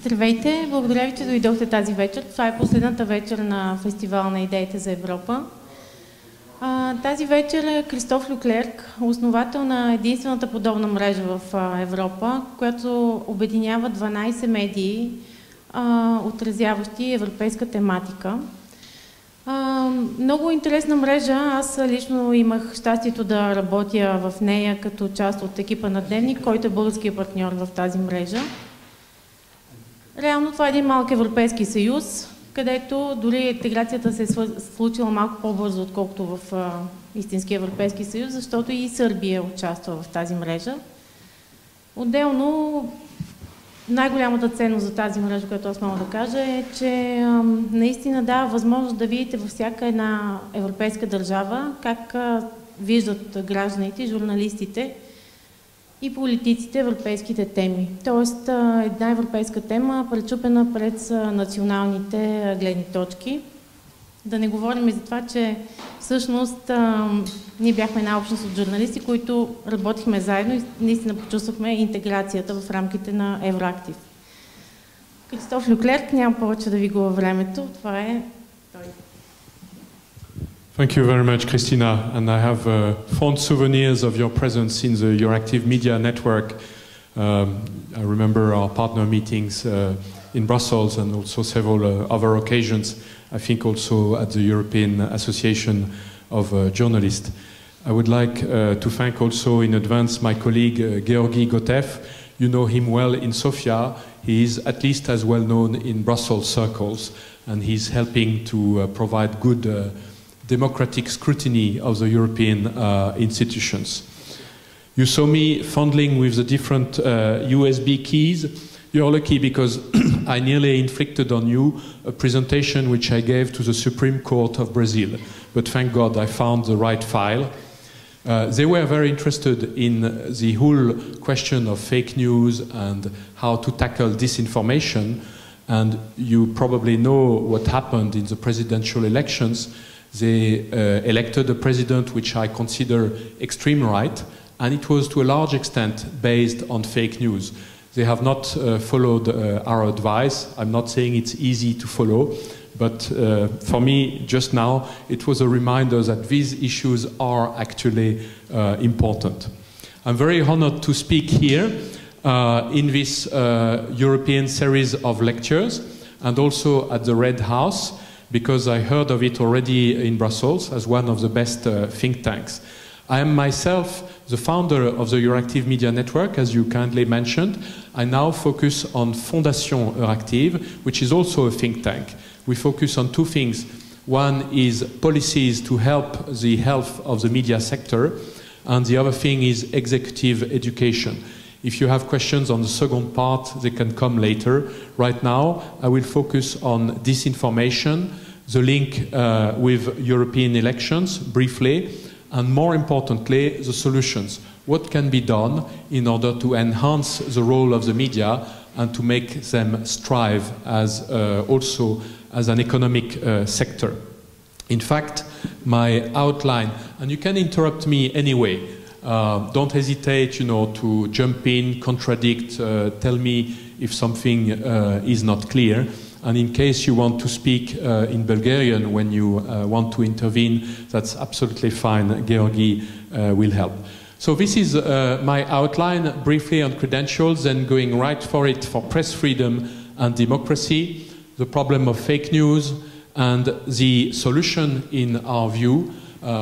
Здравейте, благодаря ви, че дойдохте тази вечер. Това е последната вечер на фестивал на идеите за Европа. Тази вечер е Кристоф Леклерк, основател на единствената подобна мрежа в Европа, която обединява 12 медии, отразяващи европейска тематика. Много интересна мрежа. Аз лично имах щастието да работя в нея като част от екипа на Дневник, който е българския партньор в тази мрежа. Реално това е един малък Европейски съюз, където дори интеграцията се е случила малко по-бързо, отколкото в истински Европейски съюз, защото и Сърбия участва в тази мрежа. Отделно, най-голямата ценност за тази мрежа, която аз мога да кажа, е, че наистина дава възможност да видите във всяка една европейска държава как виждат гражданите, журналистите и политиците европейските теми. Тоест една европейска тема, пречупена пред националните гледни точки. Да не говорим и за това, че всъщност ние бяхме една общност от журналисти, които работихме заедно и наистина почувствахме интеграцията в рамките на Евроактив. Кристоф Леклерк, няма повече да ви губя времето. Това е той. Thank you very much, Christina. And I have fond souvenirs of your presence in the Euroactiv media network. I remember our partner meetings in Brussels and also several other occasions. I think also at the European Association of Journalists. I would like to thank also in advance my colleague Georgi Gotev. You know him well in Sofia. He is at least as well known in Brussels circles, and he's helping to provide good democratic scrutiny of the European institutions. You saw me fondling with the different USB keys. You're lucky because I nearly inflicted on you a presentation which I gave to the Supreme Court of Brazil. But thank God I found the right file. They were very interested in the whole question of fake news and how to tackle disinformation. And you probably know what happened in the presidential elections. They elected a president which I consider extreme right, and it was to a large extent based on fake news. They have not followed our advice. I'm not saying it's easy to follow, but for me, just now, it was a reminder that these issues are actually important. I'm very honored to speak here in this European series of lectures, and also at the Red House, because I heard of it already in Brussels as one of the best think tanks. I am myself the founder of the Euroactiv Media Network, as you kindly mentioned. I now focus on Fondation Euroactiv, which is also a think tank. We focus on two things. One is policies to help the health of the media sector, and the other thing is executive education. If you have questions on the second part, they can come later. Right now, I will focus on disinformation, the link with European elections, briefly, and more importantly, the solutions. What can be done in order to enhance the role of the media and to make them strive as also as an economic sector. In fact, my outline, and you can interrupt me anyway, don't hesitate, to jump in, contradict, tell me if something is not clear. And in case you want to speak in Bulgarian when you want to intervene, that's absolutely fine. Georgi will help. So this is my outline, briefly on credentials, then going right for it for press freedom and democracy, the problem of fake news, and the solution in our view,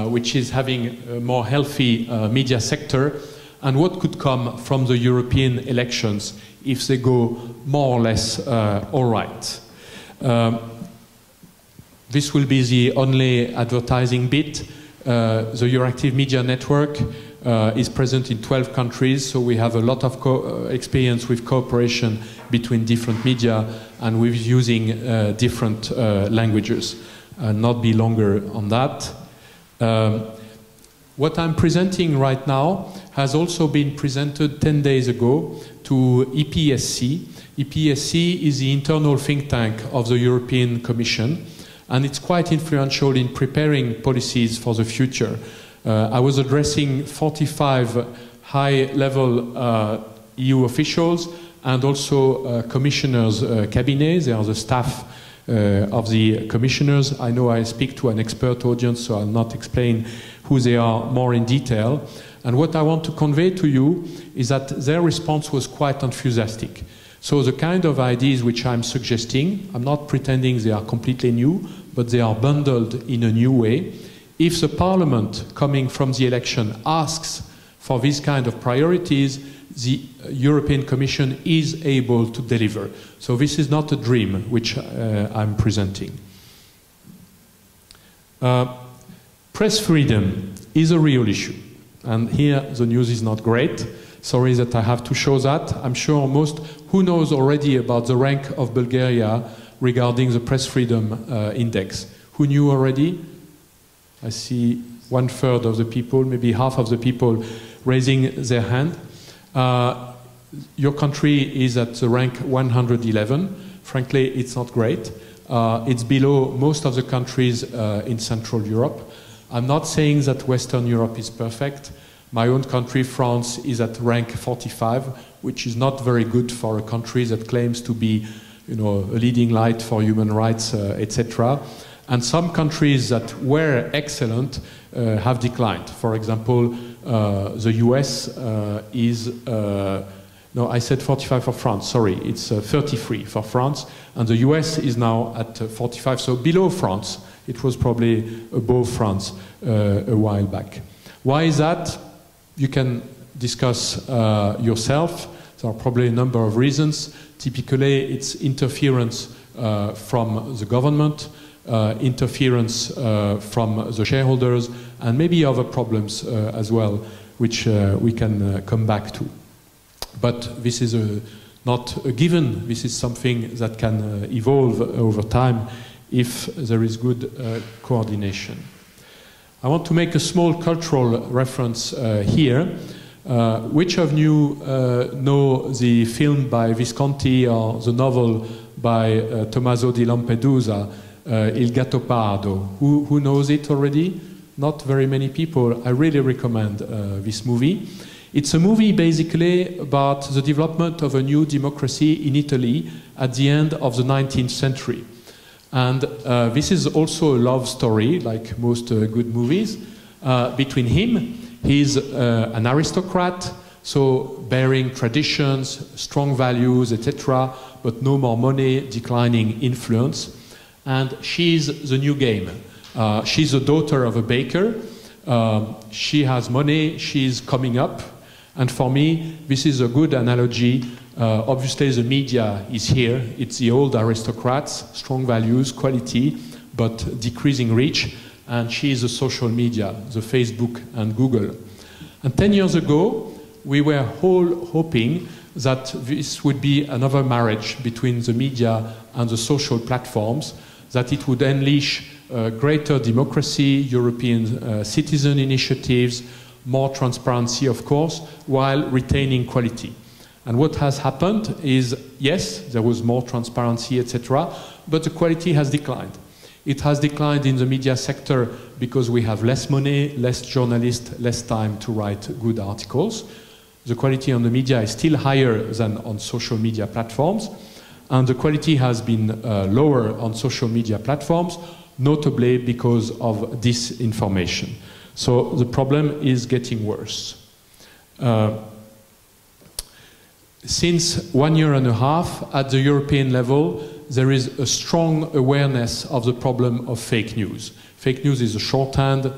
which is having a more healthy media sector, and what could come from the European elections if they go more or less all right. This will be the only advertising bit. The Euroactiv Media Network is present in 12 countries, so we have a lot of experience with cooperation between different media and with using different languages. I'll not be longer on that. What I'm presenting right now has also been presented 10 days ago to EPSC. EPSC is the internal think tank of the European Commission, and it's quite influential in preparing policies for the future. I was addressing 45 high-level EU officials and also commissioners' cabinets. They are the staff of the commissioners. I know I speak to an expert audience, so I'll not explain who they are more in detail. And what I want to convey to you is that their response was quite enthusiastic. So the kind of ideas which I'm suggesting, I'm not pretending they are completely new, but they are bundled in a new way. If the parliament coming from the election asks for these kind of priorities, the European Commission is able to deliver. So this is not a dream which I'm presenting. Press freedom is a real issue. And here the news is not great. Sorry that I have to show that. I'm sure most who knows already about the rank of Bulgaria regarding the press freedom index. Who knew already? I see 1/3 of the people, maybe half of the people raising their hand. Your country is at the rank 111. Frankly, it's not great. It's below most of the countries in Central Europe. I'm not saying that Western Europe is perfect. My own country, France, is at rank 45, which is not very good for a country that claims to be, you know, a leading light for human rights, etc. And some countries that were excellent have declined. For example, the US is, no, I said 45 for France, sorry, it's 33 for France, and the US is now at 45, so below France. It was probably above France a while back. Why is that? You can discuss yourself. There are probably a number of reasons. Typically, it's interference from the government, interference from the shareholders, and maybe other problems as well, which we can come back to. But this is not a given. This is something that can evolve over time if there is good coordination. I want to make a small cultural reference here. Which of you know the film by Visconti or the novel by Tommaso di Lampedusa, Il Gattopardo? Who knows it already? Not very many people. I really recommend this movie. It's a movie basically about the development of a new democracy in Italy at the end of the 19th century. And this is also a love story, like most good movies, between him. He's an aristocrat, so bearing traditions, strong values, etc., but no more money, declining influence. And she's the new game. She's the daughter of a baker. She has money, she's coming up. And for me, this is a good analogy. Obviously, the media is here. It's the old aristocrats, strong values, quality, but decreasing reach. And she is the social media, the Facebook and Google. And 10 years ago, we were all hoping that this would be another marriage between the media and the social platforms, that it would unleash greater democracy, European citizen initiatives, more transparency, of course, while retaining quality. And what has happened is, yes, there was more transparency, etc., but the quality has declined. It has declined in the media sector because we have less money, less journalists, less time to write good articles. The quality on the media is still higher than on social media platforms, and the quality has been lower on social media platforms, notably because of disinformation. So the problem is getting worse. Since 1.5 years, at the European level, there is a strong awareness of the problem of fake news. Fake news is a shorthand.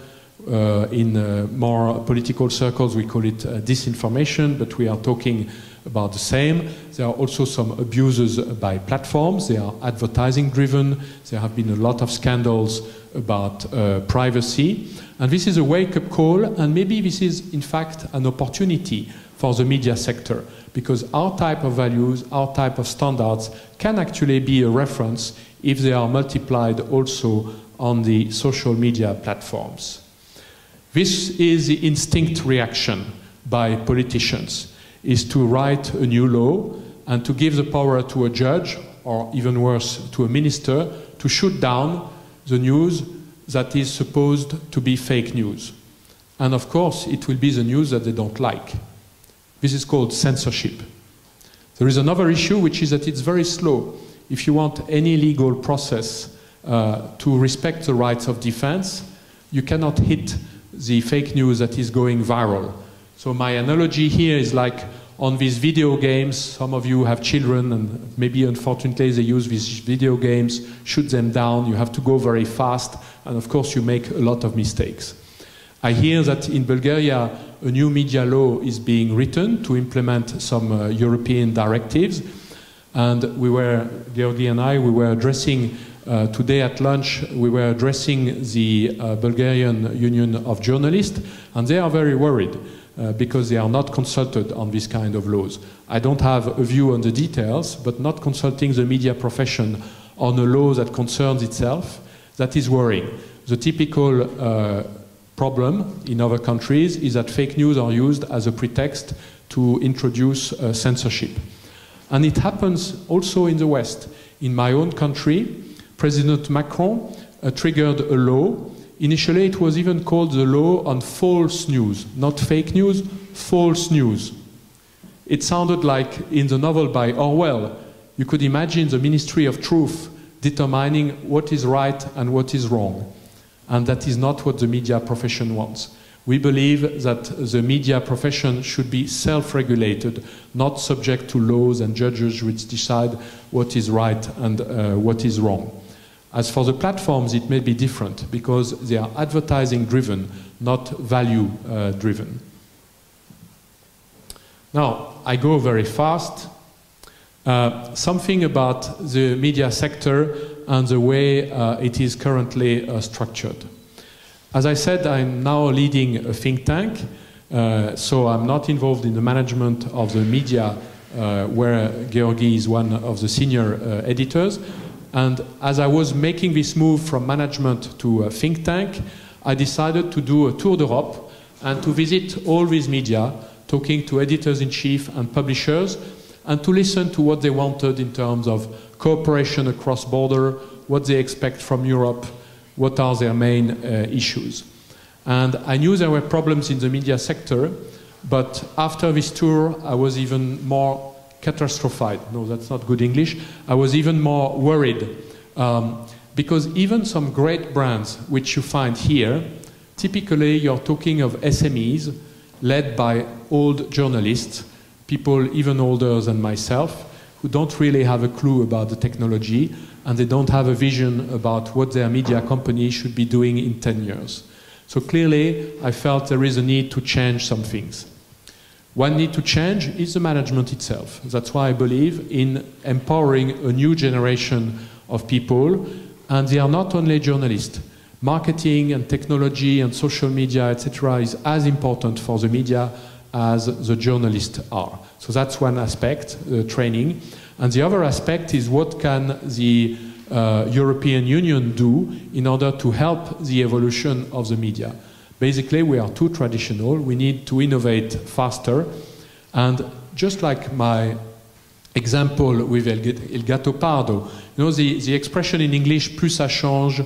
In more political circles, we call it disinformation, but we are talking about the same. There are also some abuses by platforms. They are advertising driven. There have been a lot of scandals about privacy. And this is a wake-up call, and maybe this is, in fact, an opportunity for the media sector, because our type of values, our type of standards can actually be a reference if they are multiplied also on the social media platforms. This is the instinct reaction by politicians, is to write a new law and to give the power to a judge, or even worse, to a minister, to shoot down the news that is supposed to be fake news. And of course, it will be the news that they don't like. This is called censorship. There is another issue, which is that it's very slow. If you want any legal process to respect the rights of defense, you cannot hit the fake news that is going viral. So my analogy here is like on these video games, some of you have children and maybe unfortunately they use these video games, shoot them down, you have to go very fast, and of course you make a lot of mistakes. I hear that in Bulgaria a new media law is being written to implement some European directives, and Georgi and I, we were addressing today at lunch, we were addressing the Bulgarian Union of Journalists, and they are very worried because they are not consulted on this kind of laws. I don't have a view on the details, but not consulting the media profession on a law that concerns itself, that is worrying. The typical problem in other countries is that fake news are used as a pretext to introduce censorship. And it happens also in the West. In my own country, President Macron triggered a law. Initially, it was even called the law on false news, not fake news, false news. It sounded like in the novel by Orwell. You could imagine the Ministry of Truth determining what is right and what is wrong. And that is not what the media profession wants. We believe that the media profession should be self-regulated, not subject to laws and judges which decide what is right and what is wrong. As for the platforms, it may be different because they are advertising-driven, not value-driven. Now, I go very fast. Something about the media sector and the way it is currently structured. As I said, I'm now leading a think tank, so I'm not involved in the management of the media, where Georgi is one of the senior editors. And as I was making this move from management to a think tank, I decided to do a tour d'Europe and to visit all these media, talking to editors-in-chief and publishers, and to listen to what they wanted in terms of cooperation across border, what they expect from Europe, what are their main issues. And I knew there were problems in the media sector, but after this tour, I was even more catastrophic. No, that's not good English. I was even more worried because even some great brands which you find here, typically you're talking of SMEs led by old journalists, people even older than myself, who don't really have a clue about the technology and they don't have a vision about what their media company should be doing in 10 years. So clearly, I felt there is a need to change some things. One need to change is the management itself. That's why I believe in empowering a new generation of people, and they are not only journalists. Marketing and technology and social media, etc., is as important for the media as the journalists are. So that's one aspect, training. And the other aspect is what can the European Union do in order to help the evolution of the media. Basically, we are too traditional. We need to innovate faster. And just like my example with Il Gatto Pardo, you know, the expression in English, plus ça change,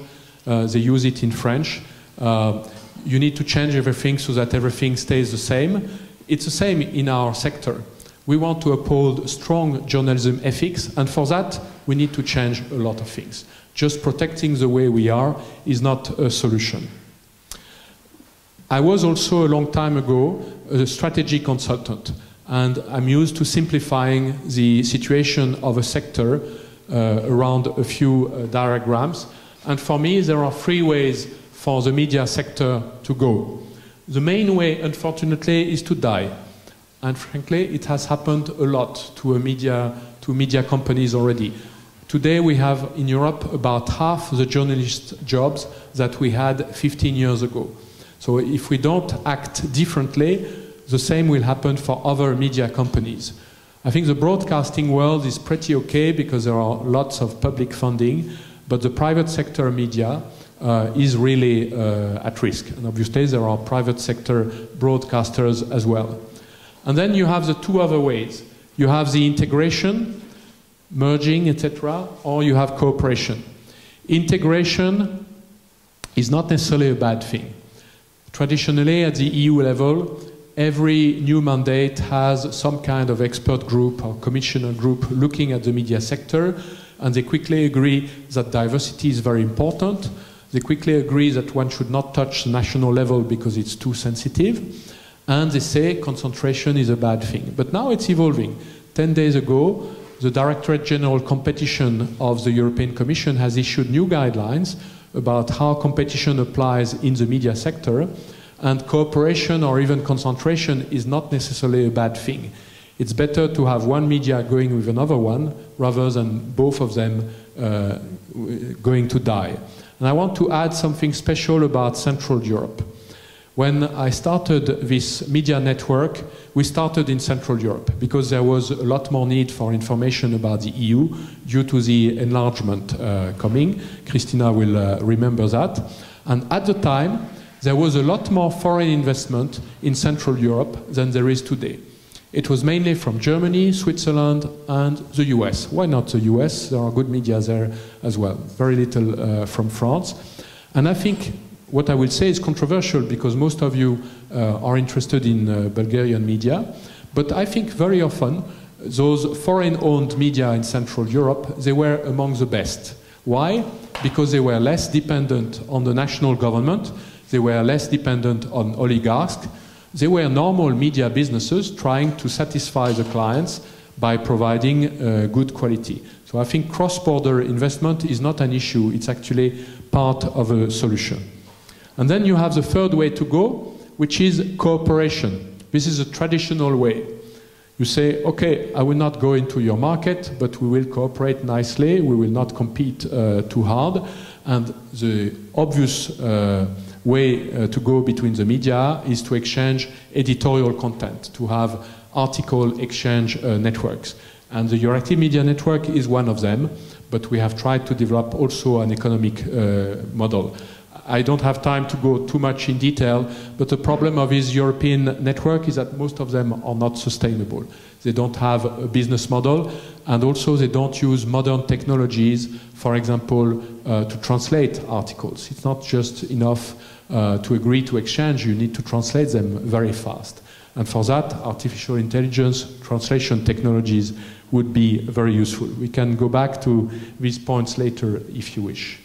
they use it in French. You need to change everything so that everything stays the same. It's the same in our sector. We want to uphold strong journalism ethics, and for that, we need to change a lot of things. Just protecting the way we are is not a solution. I was also a long time ago a strategy consultant, and I'm used to simplifying the situation of a sector around a few diagrams. And for me, there are three ways for the media sector to go. The main way, unfortunately, is to die. And frankly, it has happened a lot to media companies already. Today, we have in Europe about half the journalist jobs that we had 15 years ago. So if we don't act differently, the same will happen for other media companies. I think the broadcasting world is pretty okay because there are lots of public funding, but the private sector media is really at risk. And obviously there are private sector broadcasters as well. And then you have the two other ways. You have the integration, merging, etc., or you have cooperation. Integration is not necessarily a bad thing. Traditionally, at the EU level, every new mandate has some kind of expert group or commissioner group looking at the media sector, and they quickly agree that diversity is very important. They quickly agree that one should not touch the national level because it's too sensitive, and they say concentration is a bad thing. But now it's evolving. 10 days ago, the Directorate General Competition of the European Commission has issued new guidelines about how competition applies in the media sector, and cooperation or even concentration is not necessarily a bad thing. It's better to have one media going with another one rather than both of them going to die. And I want to add something special about Central Europe. When I started this media network, we started in Central Europe because there was a lot more need for information about the EU due to the enlargement coming. Christina will remember that. And at the time, there was a lot more foreign investment in Central Europe than there is today. It was mainly from Germany, Switzerland, and the US. Why not the US? There are good media there as well. Very little from France. And I think what I will say is controversial because most of you are interested in Bulgarian media. But I think very often those foreign-owned media in Central Europe, they were among the best. Why? Because they were less dependent on the national government. They were less dependent on oligarchs. They were normal media businesses trying to satisfy the clients by providing good quality. So I think cross-border investment is not an issue. It's actually part of a solution. And then you have the third way to go, which is cooperation. This is a traditional way. You say, okay, I will not go into your market, but we will cooperate nicely. We will not compete too hard. And the obvious way to go between the media is to exchange editorial content, to have article exchange networks. And the Euroactiv Media Network is one of them, but we have tried to develop also an economic model. I don't have time to go too much in detail, but the problem of this European network is that most of them are not sustainable. They don't have a business model, and also they don't use modern technologies, for example, to translate articles. It's not just enough to agree to exchange, you need to translate them very fast. And for that, artificial intelligence translation technologies would be very useful. We can go back to these points later if you wish.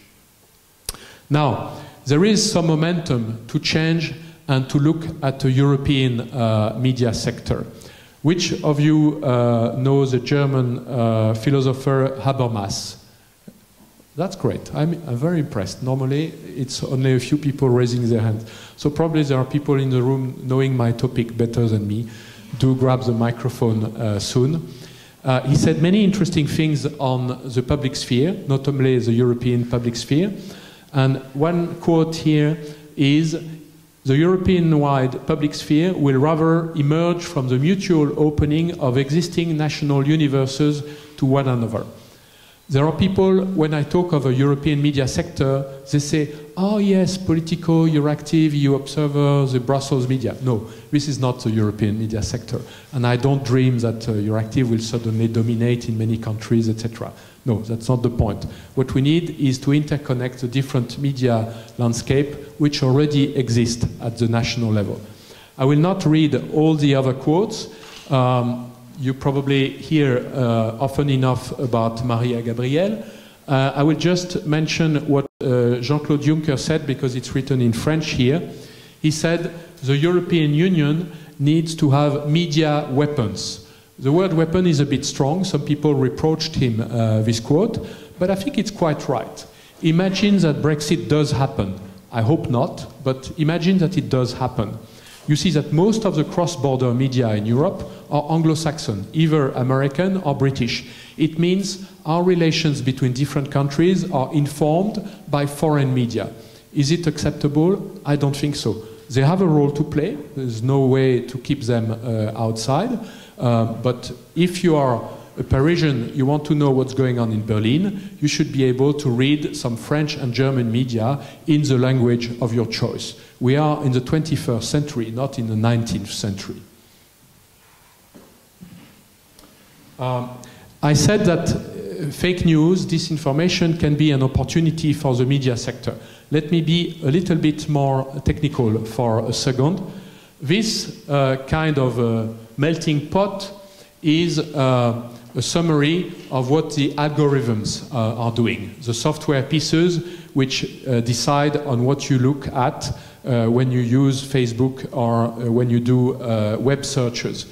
Now, there is some momentum to change and to look at the European media sector. Which of you knows the German philosopher Habermas? That's great. I'm very impressed. Normally, it's only a few people raising their hand. So probably there are people in the room knowing my topic better than me. Do grab the microphone soon. He said many interesting things on the public sphere, not only the European public sphere. And one quote here is, the European-wide public sphere will rather emerge from the mutual opening of existing national universes to one another. There are people, when I talk of a European media sector, they say, oh yes, Politico, Euroactiv, EU Observer, the Brussels media. No, this is not the European media sector. And I don't dream that Euroactiv will suddenly dominate in many countries, etc. No, that's not the point. What we need is to interconnect the different media landscape which already exist at the national level. I will not read all the other quotes. You probably hear often enough about Maria Gabriel. I will just mention what Jean-Claude Juncker said, because it's written in French here. He said, the European Union needs to have media weapons. The word weapon is a bit strong. Some people reproached him this quote, but I think it's quite right. Imagine that Brexit does happen. I hope not, but imagine that it does happen. You see that most of the cross-border media in Europe are Anglo-Saxon, either American or British. It means our relations between different countries are informed by foreign media. Is it acceptable? I don't think so. They have a role to play. There's no way to keep them outside. But if you are a Parisian, you want to know what's going on in Berlin, you should be able to read some French and German media in the language of your choice. We are in the 21st century, not in the 19th century. I said that fake news, disinformation can be an opportunity for the media sector. Let me be a little bit more technical for a second. This kind of melting pot is a summary of what the algorithms are doing, the software pieces which decide on what you look at when you use Facebook or when you do web searches.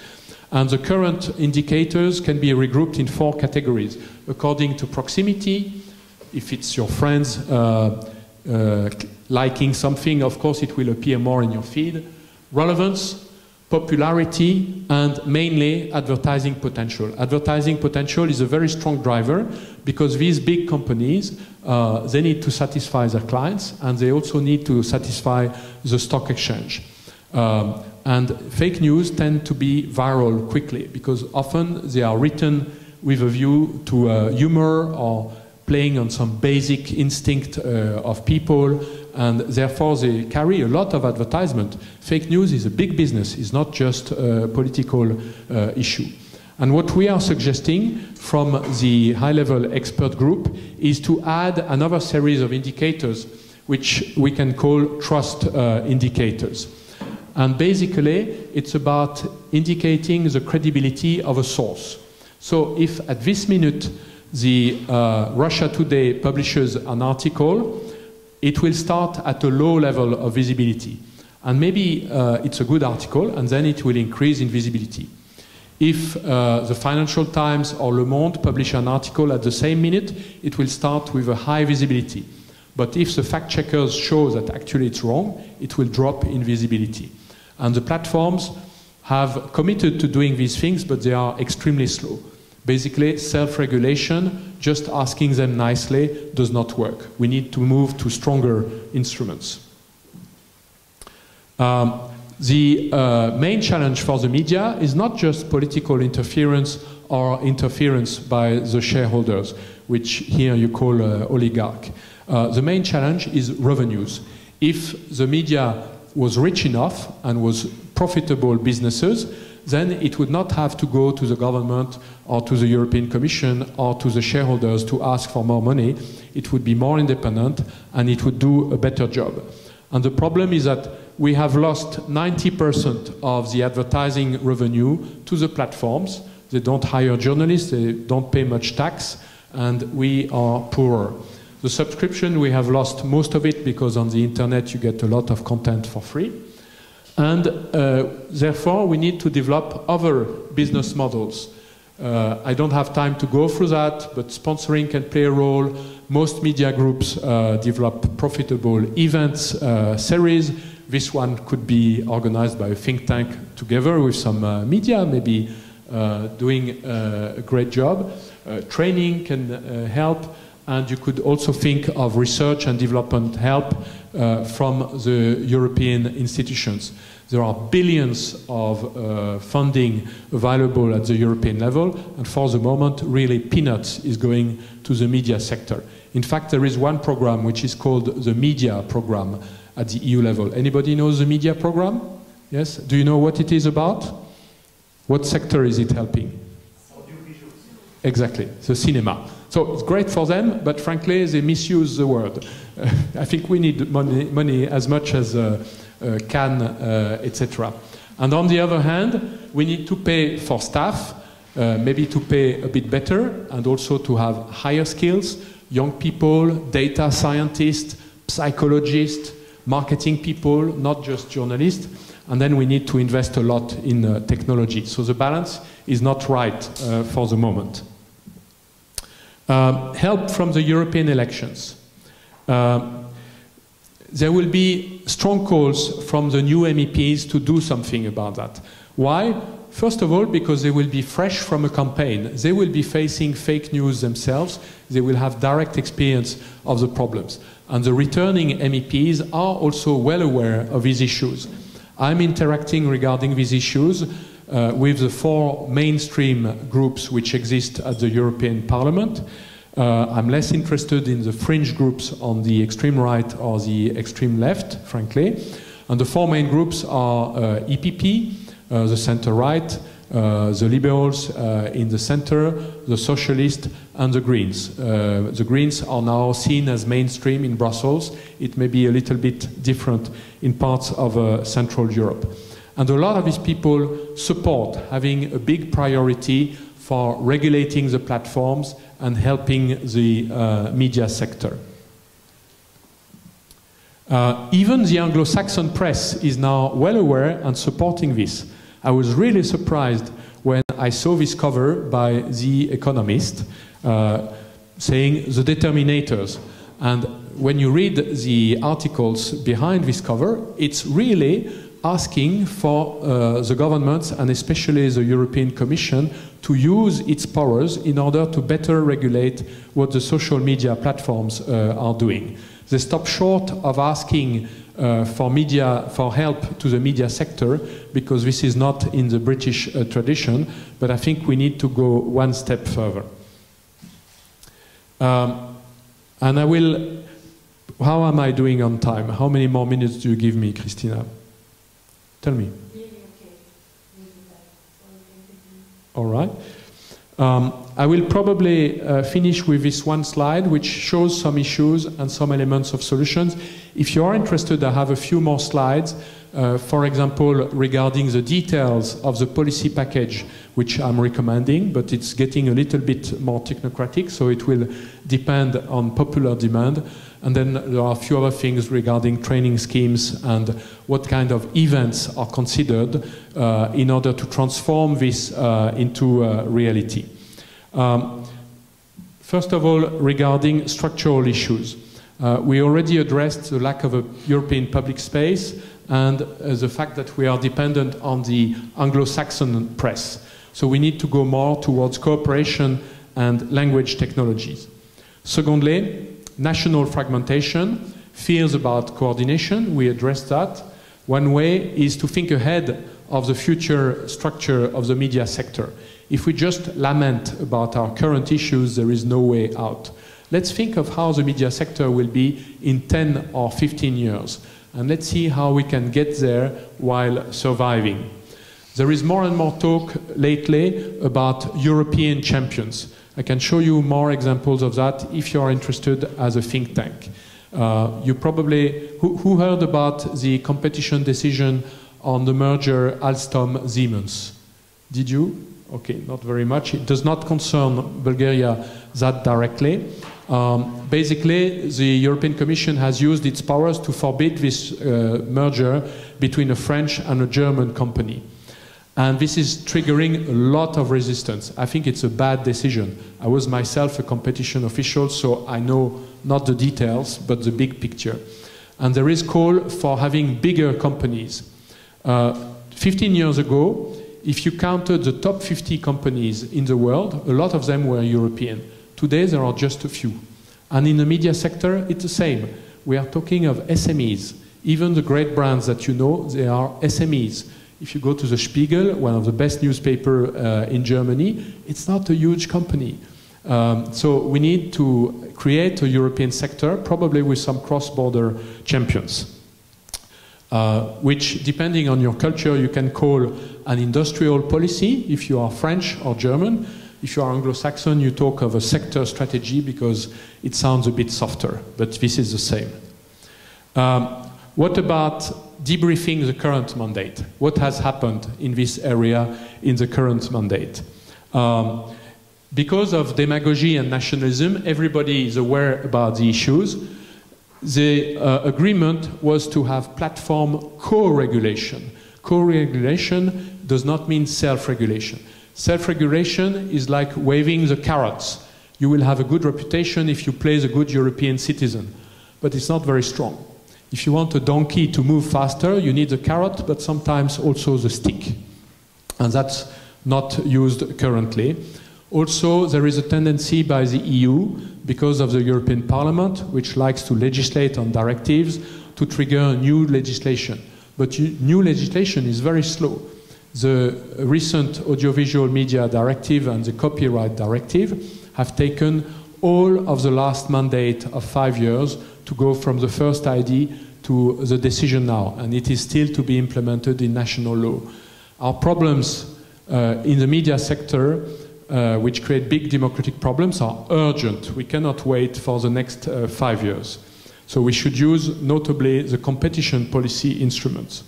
And the current indicators can be regrouped in 4 categories. According to proximity, if it's your friends liking something, of course it will appear more in your feed. Relevance, popularity, and mainly advertising potential. Advertising potential is a very strong driver because these big companies, they need to satisfy their clients and they also need to satisfy the stock exchange. And fake news tend to be viral quickly because often they are written with a view to humor or playing on some basic instinct of people, and therefore they carry a lot of advertisement. Fake news is a big business, it's not just a political issue. And what we are suggesting from the high-level expert group is to add another series of indicators which we can call trust indicators. And basically it's about indicating the credibility of a source. So if at this minute the Russia Today publishes an article, it will start at a low level of visibility. And maybe it's a good article, and then it will increase in visibility. If the Financial Times or Le Monde publish an article at the same minute, it will start with a high visibility. But if the fact-checkers show that actually it's wrong, it will drop in visibility. And the platforms have committed to doing these things, but they are extremely slow. Basically, self-regulation, just asking them nicely, does not work. We need to move to stronger instruments. The main challenge for the media is not just political interference or interference by the shareholders, which here you call oligarch. The main challenge is revenues. If the media was rich enough and was profitable businesses, then it would not have to go to the government or to the European Commission or to the shareholders to ask for more money. It would be more independent and it would do a better job. And the problem is that we have lost 90% of the advertising revenue to the platforms. They don't hire journalists, they don't pay much tax, and we are poorer. The subscription, we have lost most of it because on the internet you get a lot of content for free. And therefore we need to develop other business models. I don't have time to go through that, but sponsoring can play a role. Most media groups develop profitable events series. This one could be organized by a think tank together with some media, maybe doing a great job. Training can help, and you could also think of research and development help from the European institutions. There are billions of funding available at the European level, and for the moment, really peanuts is going to the media sector. In fact, there is one program which is called the media program at the EU level. Anybody knows the media program? Yes? Do you know what it is about? What sector is it helping? Exactly, the cinema. So it's great for them, but frankly, they misuse the word. I think we need money as much as can, etc. And on the other hand, we need to pay for staff, maybe to pay a bit better, and also to have higher skills, young people, data scientists, psychologists, marketing people, not just journalists, and then we need to invest a lot in technology. So the balance is not right for the moment. Help from the European elections. There will be strong calls from the new MEPs to do something about that. Why? First of all, because they will be fresh from a campaign. They will be facing fake news themselves. They will have direct experience of the problems. And the returning MEPs are also well aware of these issues. I'm interacting regarding these issues with the 4 mainstream groups which exist at the European Parliament. I'm less interested in the fringe groups on the extreme right or the extreme left, frankly. And the 4 main groups are EPP, the center-right, the Liberals in the center, the Socialists, and the Greens. The Greens are now seen as mainstream in Brussels. It may be a little bit different in parts of Central Europe. And a lot of these people support having a big priority for regulating the platforms and helping the media sector. Even the Anglo-Saxon press is now well aware and supporting this. I was really surprised when I saw this cover by The Economist saying the determinators. And when you read the articles behind this cover, it's really asking for the governments and especially the European Commission to use its powers in order to better regulate what the social media platforms are doing. They stop short of asking for help to the media sector, because this is not in the British tradition, but I think we need to go one step further. And I will, how am I doing on time? How many more minutes do you give me, Christina? Tell me. All right. I will probably finish with this one slide, which shows some issues and some elements of solutions. If you are interested, I have a few more slides, for example, regarding the details of the policy package, which I'm recommending, but it's getting a little bit more technocratic, so it will depend on popular demand. And then there are a few other things regarding training schemes and what kind of events are considered in order to transform this into reality. First of all, regarding structural issues. We already addressed the lack of a European public space and the fact that we are dependent on the Anglo-Saxon press. So we need to go more towards cooperation and language technologies. Secondly, national fragmentation, fears about coordination, we addressed that. One way is to think ahead of the future structure of the media sector. If we just lament about our current issues, there is no way out. Let's think of how the media sector will be in 10 or 15 years. And let's see how we can get there while surviving. There is more and more talk lately about European champions. I can show you more examples of that if you are interested as a think tank. You probably, who heard about the competition decision on the merger Alstom-Siemens? Did you? Okay, not very much. It does not concern Bulgaria that directly. Basically, the European Commission has used its powers to forbid this merger between a French and a German company. And this is triggering a lot of resistance. I think it's a bad decision. I was myself a competition official, so I know not the details, but the big picture. And there is call for having bigger companies. 15 years ago, if you counted the top 50 companies in the world, a lot of them were European. Today, there are just a few. And in the media sector, it's the same. We are talking of SMEs. Even the great brands that you know, they are SMEs. If you go to the Spiegel, one of the best newspapers in Germany, it's not a huge company. So we need to create a European sector, probably with some cross-border champions, which, depending on your culture, you can call an industrial policy if you are French or German. If you are Anglo-Saxon, you talk of a sector strategy because it sounds a bit softer, but this is the same. What about debriefing the current mandate? What has happened in this area in the current mandate? Because of demagogy and nationalism, everybody is aware about the issues. The agreement was to have platform co-regulation. Co-regulation does not mean self-regulation. Self-regulation is like waving the carrots. You will have a good reputation if you play the good European citizen, but it's not very strong. If you want a donkey to move faster, you need the carrot, but sometimes also the stick. And that's not used currently. Also, there is a tendency by the EU, because of the European Parliament, which likes to legislate on directives, to trigger new legislation. But new legislation is very slow. The recent Audiovisual Media Directive and the Copyright Directive have taken all of the last mandate of 5 years to go from the first idea to the decision now, and it is still to be implemented in national law. Our problems in the media sector, which create big democratic problems, are urgent. We cannot wait for the next 5 years. So we should use, notably, the competition policy instruments.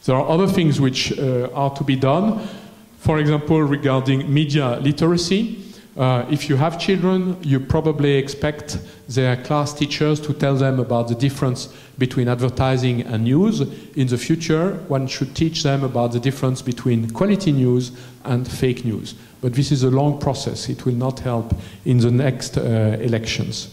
There are other things which are to be done. For example, regarding media literacy. If you have children, you probably expect their class teachers to tell them about the difference between advertising and news. In the future, one should teach them about the difference between quality news and fake news. But this is a long process. It will not help in the next elections.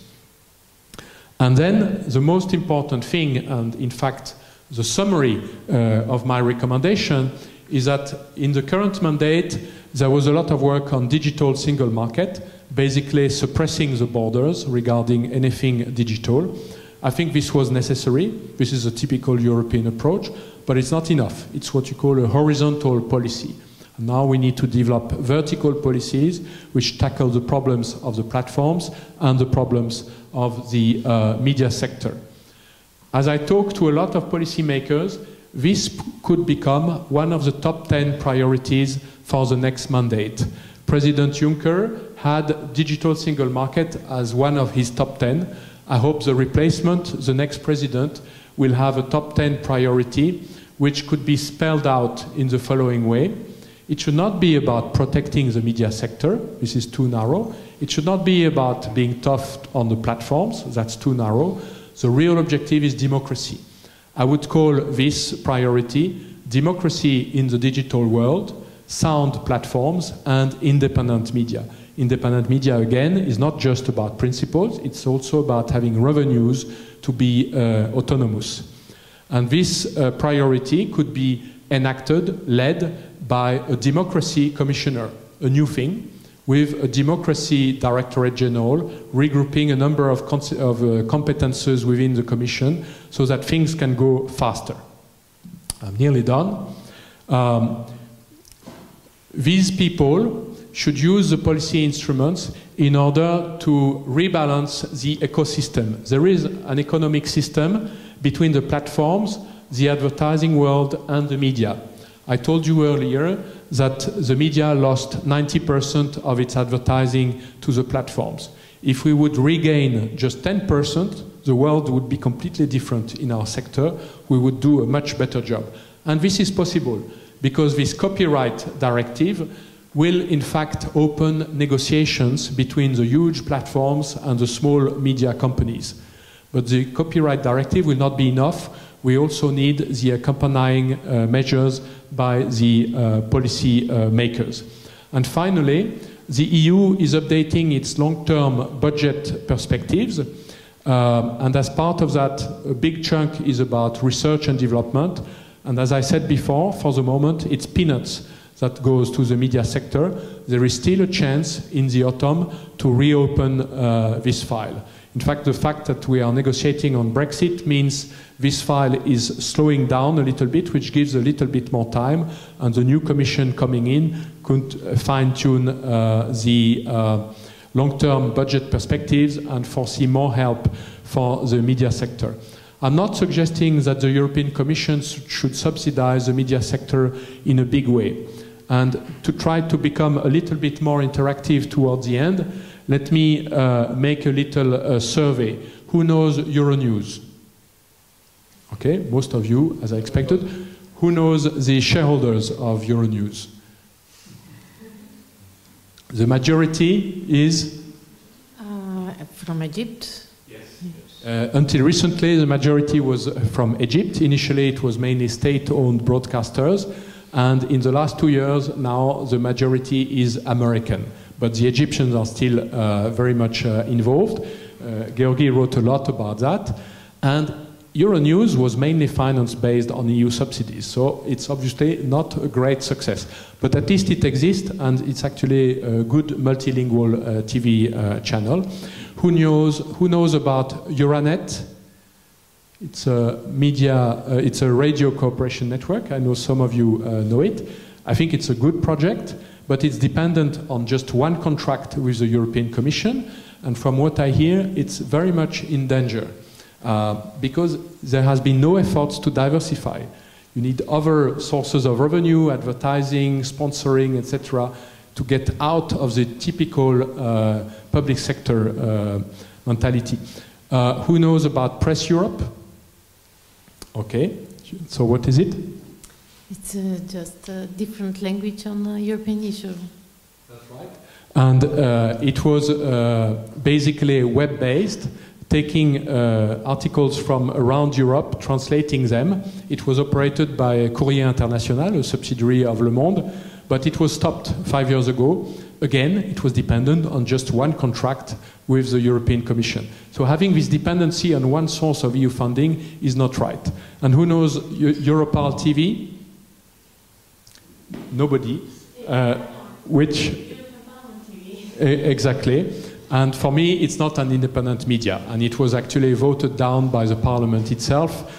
And then the most important thing, and in fact the summary of my recommendation, is that in the current mandate there was a lot of work on digital single market, basically suppressing the borders regarding anything digital. I think this was necessary. This is a typical European approach, but it's not enough. It's what you call a horizontal policy. Now we need to develop vertical policies which tackle the problems of the platforms and the problems of the media sector. As I talk to a lot of policymakers, this could become one of the top 10 priorities for the next mandate. President Juncker had digital single market as one of his top 10. I hope the replacement, the next president, will have a top 10 priority which could be spelled out in the following way. It should not be about protecting the media sector. This is too narrow. It should not be about being tough on the platforms. That's too narrow. The real objective is democracy. I would call this priority democracy in the digital world, sound platforms, and independent media. Independent media, again, is not just about principles, it's also about having revenues to be autonomous. And this priority could be enacted, led by a democracy commissioner, a new thing, with a democracy directorate general, regrouping a number of competences within the commission so that things can go faster. I'm nearly done. These people should use the policy instruments in order to rebalance the ecosystem. There is an economic system between the platforms, the advertising world, and the media. I told you earlier that the media lost 90% of its advertising to the platforms. If we would regain just 10%, the world would be completely different in our sector. We would do a much better job. And this is possible because this copyright directive will in fact open negotiations between the huge platforms and the small media companies. But the copyright directive will not be enough. We also need the accompanying measures by the policy makers. And finally, the EU is updating its long-term budget perspectives. And as part of that, a big chunk is about research and development. And as I said before, for the moment, it's peanuts that goes to the media sector. There is still a chance in the autumn to reopen this file. In fact that we are negotiating on Brexit means this file is slowing down a little bit, which gives a little bit more time, and the new commission coming in could fine-tune the long-term budget perspectives and foresee more help for the media sector. I'm not suggesting that the European Commission should subsidize the media sector in a big way. And to try to become a little bit more interactive towards the end, let me make a little survey. Who knows Euronews? Okay, most of you, as I expected. Who knows the shareholders of Euronews? The majority is? From Egypt. Yes. Until recently, the majority was from Egypt. Initially, it was mainly state-owned broadcasters. And in the last 2 years, now the majority is American. But the Egyptians are still very much involved. Georgi wrote a lot about that. And Euronews was mainly financed based on EU subsidies, so it's obviously not a great success. But at least it exists, and it's actually a good multilingual TV channel. Who knows about Euronet? It's a media, it's a radio cooperation network. I know some of you know it. I think it's a good project, but it's dependent on just one contract with the European Commission, and from what I hear, it's very much in danger. Because there has been no efforts to diversify. You need other sources of revenue, advertising, sponsoring, etc., to get out of the typical public sector mentality. Who knows about Press Europe? Okay, so what is it? It's just a different language on a European issue. That's right. And it was basically web-based, taking articles from around Europe, translating them. It was operated by Courrier International, a subsidiary of Le Monde, but it was stopped 5 years ago. Again, it was dependent on just one contract with the European Commission. So having this dependency on one source of EU funding is not right. And who knows Europal TV? Nobody. Which... Exactly. And for me, it's not an independent media. And it was actually voted down by the Parliament itself.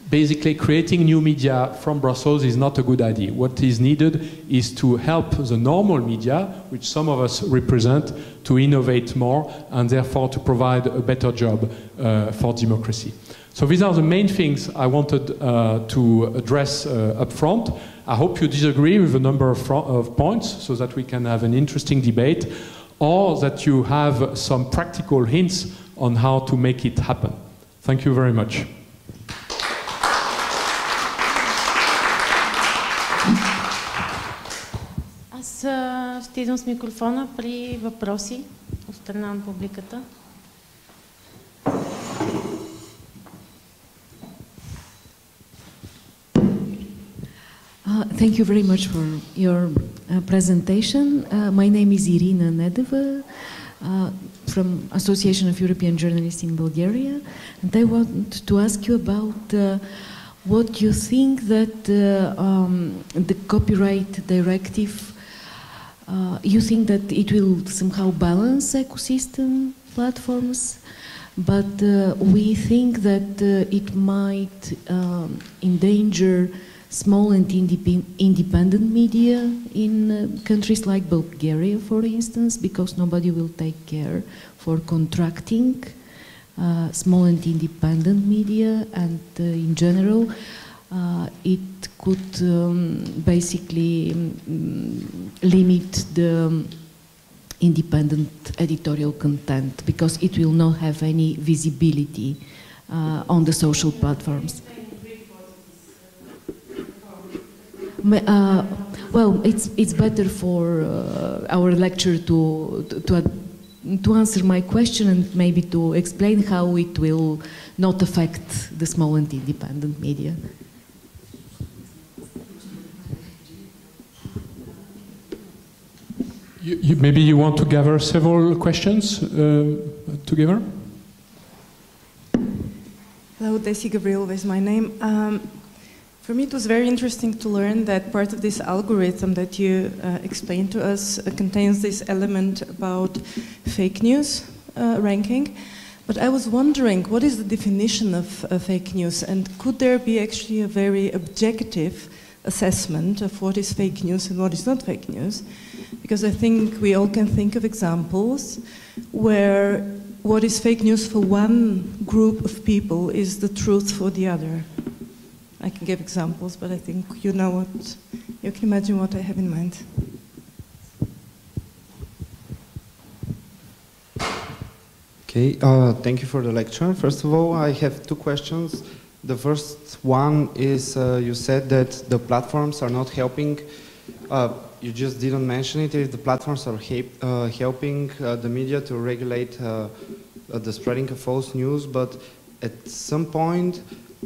Basically, creating new media from Brussels is not a good idea. What is needed is to help the normal media, which some of us represent, to innovate more and therefore to provide a better job for democracy. So these are the main things I wanted to address up front. I hope you disagree with a number of points so that we can have an interesting debate, or that you have some practical hints on how to make it happen. Thank you very much. Аз ще идвам с микрофона при въпроси от страна на публиката. Thank you very much for your presentation. My name is Irina Nedeva from Association of European Journalists in Bulgaria, and I want to ask you about what you think that the copyright directive, you think that it will somehow balance ecosystem platforms, but we think that it might endanger small and independent media in countries like Bulgaria, for instance, because nobody will take care for contracting small and independent media, and in general it could basically limit the independent editorial content because it will not have any visibility on the social platforms. Well, it's better for our lecturer to answer my question and maybe to explain how it will not affect the small and independent media. Maybe you want to gather several questions together? Hello, Desi Gabriel is my name. For me, it was very interesting to learn that part of this algorithm that you explained to us contains this element about fake news ranking. But I was wondering, what is the definition of fake news? And could there be actually a very objective assessment of what is fake news and what is not fake news? Because I think we all can think of examples where what is fake news for one group of people is the truth for the other. I can give examples, but I think you know what, you can imagine what I have in mind. Okay, thank you for the lecture. First of all, I have two questions. The first one is you said that the platforms are not helping, you just didn't mention it, if the platforms are helping the media to regulate the spreading of false news, but at some point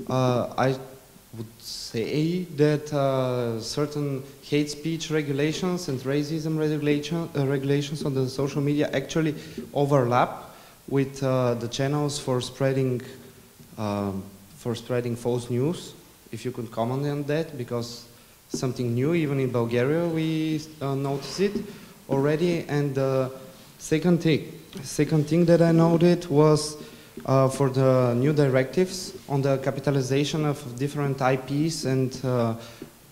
I would say that certain hate speech regulations and racism regulations on the social media actually overlap with the channels for spreading false news. If you could comment on that, because something new, even in Bulgaria, we noticed it already. And the second thing that I noted was for the new directives on the capitalization of different IPs and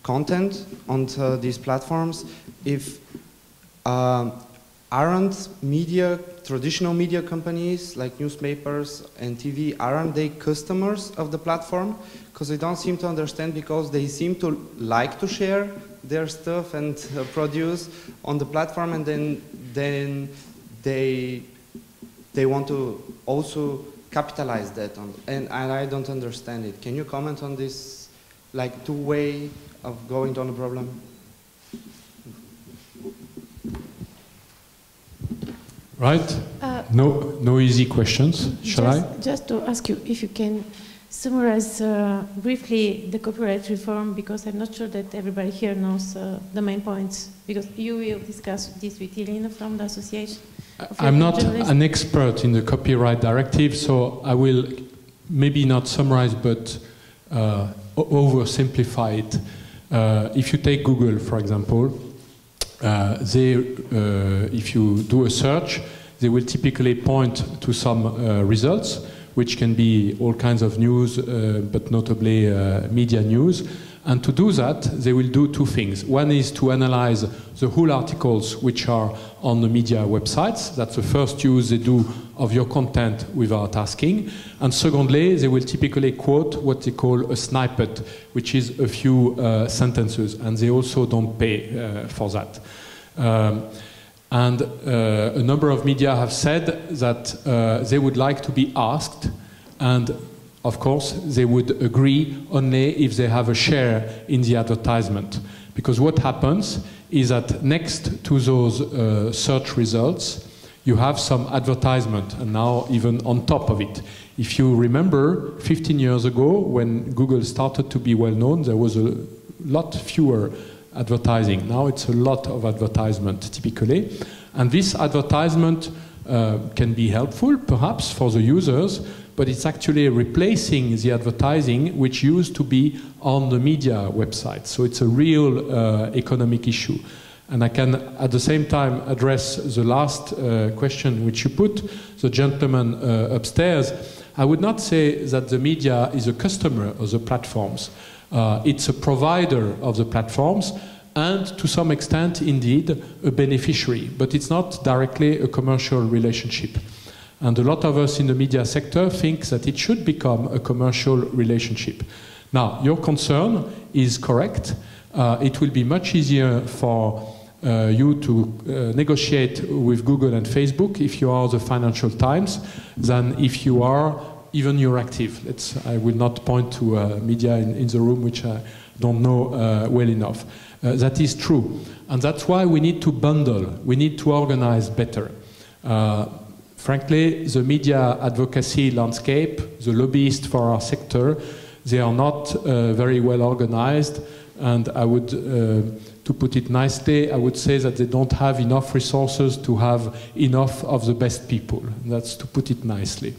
content on these platforms. If aren't traditional media companies like newspapers and TV, aren't they customers of the platform? Because I don't seem to understand, because they seem to like to share their stuff and produce on the platform, and then they want to also capitalize that on, and I don't understand it. Can you comment on this like two way of going on the problem? Right? No easy questions. Shall I? Just to ask you if you can summarize briefly the copyright reform, because I'm not sure that everybody here knows the main points, because you will discuss this with Irina from the Association. I'm not an expert in the copyright directive, so I will maybe not summarize, but oversimplify it. If you take Google, for example, if you do a search, they will typically point to some results, which can be all kinds of news, but notably media news. And to do that, they will do two things. One is to analyze the whole articles which are on the media websites. That's the first use they do of your content without asking. And secondly, they will typically quote what they call a snippet, which is a few sentences, and they also don't pay for that. A number of media have said that they would like to be asked, and of course they would agree only if they have a share in the advertisement. Because what happens is that next to those search results, you have some advertisement, and now even on top of it. If you remember, 15 years ago, when Google started to be well known, there was a lot fewer advertising. Now it's a lot of advertisement, typically. And this advertisement can be helpful, perhaps, for the users, but it's actually replacing the advertising which used to be on the media website. So it's a real economic issue. And I can, at the same time, address the last question which you put, the gentleman upstairs. I would not say that the media is a customer of the platforms. It's a provider of the platforms, and to some extent, indeed, a beneficiary. But it's not directly a commercial relationship. And a lot of us in the media sector think that it should become a commercial relationship. Now, your concern is correct. It will be much easier for you to negotiate with Google and Facebook if you are the Financial Times than if you are even Euroactiv. I will not point to media in the room which I don't know well enough. That is true. And that's why we need to bundle. We need to organize better. Frankly, the media advocacy landscape, the lobbyists for our sector, they are not very well organized. And I would, to put it nicely, I would say that they don't have enough resources to have enough of the best people. That's to put it nicely.